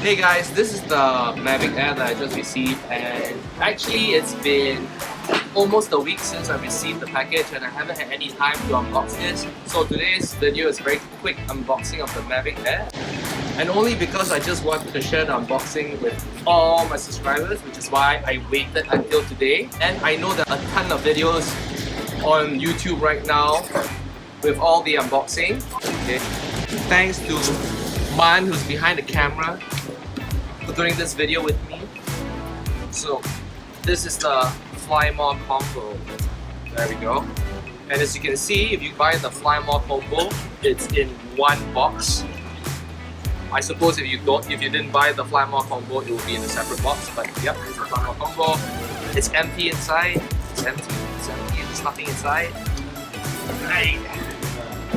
Hey guys, this is the Mavic Air that I just received, and actually it's been almost a week since I received the package and I haven't had any time to unbox this. So today's video is a very quick unboxing of the Mavic Air, and only because I just wanted to share the unboxing with all my subscribers, which is why I waited until today. And I know there are a ton of videos on YouTube right now with all the unboxing. Okay. Thanks to Man, who's behind the camera, for doing this video with me. So this is the Flymore combo. There we go. And as you can see, if you buy the Flymore combo, it's in one box. I suppose if you didn't buy the Flymore combo, it will be in a separate box. But yep, it's the Flymore combo. It's empty inside. It's empty. It's empty. There's nothing inside. Right.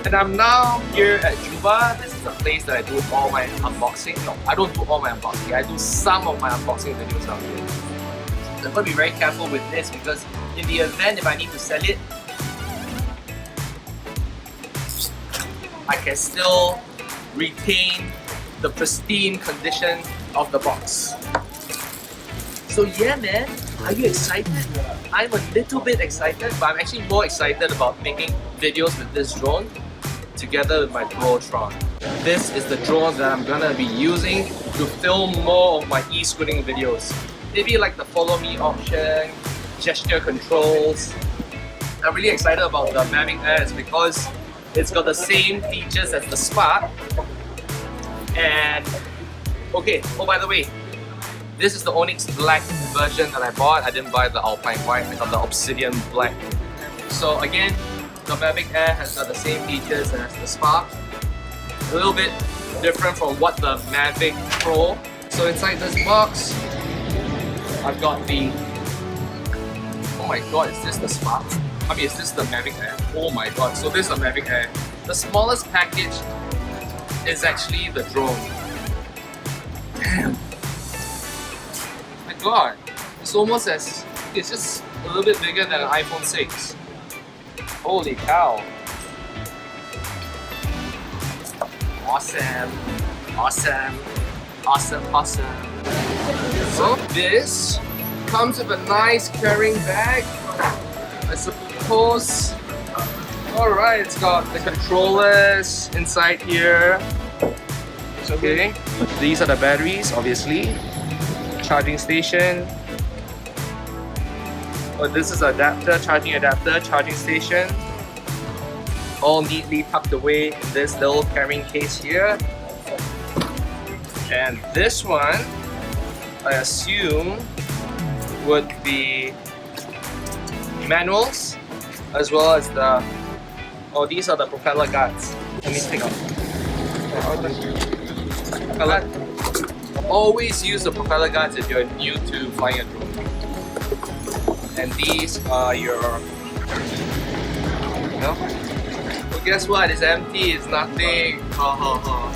And I'm now here at Juba. This is the place that I do all my unboxing. No, I don't do all my unboxing. I do some of my unboxing videos out here. So I'm going to be very careful with this because in the event if I need to sell it, I can still retain the pristine condition of the box. So yeah man, are you excited? I'm a little bit excited, but I'm actually more excited about making videos with this drone together with my Drone. This is the drone that I'm gonna be using to film more of my e-scooting videos. Maybe like the follow me option, gesture controls. I'm really excited about the Mavic Air because it's got the same features as the Spark. And okay, oh by the way, this is the Onyx Black version that I bought. I didn't buy the Alpine White, I got the Obsidian Black. So again, the Mavic Air has got the same features as the Spark. A little bit different from what the Mavic Pro. So inside this box, I've got the... Oh my god, is this the Spark? I mean, is this the Mavic Air? Oh my god, so this is the Mavic Air. The smallest package is actually the drone. Damn. My god, it's almost as... It's just a little bit bigger than an iPhone 6. Holy cow. Awesome. Awesome. Awesome, awesome. So this comes with a nice carrying bag, I suppose. Alright, it's got the controllers inside here. Okay. These are the batteries, obviously. Charging station. Oh, this is adapter, charging station. All neatly tucked away in this little carrying case here. And this one, I assume, would be manuals, as well as the... Oh, these are the propeller guards. Let me take out. Always use the propeller guards if you're new to flying a drone. And these are your... No? Well, guess what? It's empty. It's nothing. Ha ha ha.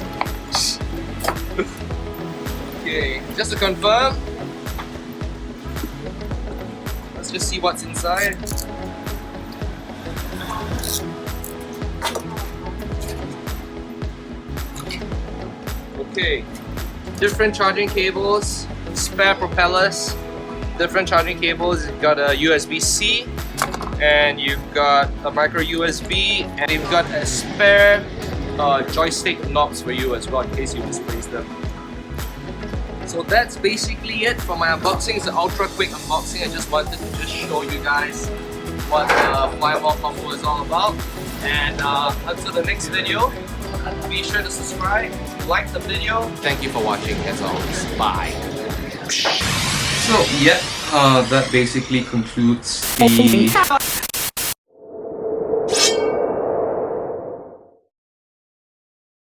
Okay, just to confirm, let's just see what's inside. Okay, different charging cables, spare propellers. Different charging cables. You've got a USB-C and you've got a micro USB, and you've got a spare joystick knobs for you as well in case you misplace them. So that's basically it for my unboxing. It's an ultra quick unboxing. I just wanted to just show you guys what the Flymore combo is all about. And until the next video, be sure to subscribe, like the video. Thank you for watching as always. Bye. So yeah, that basically concludes the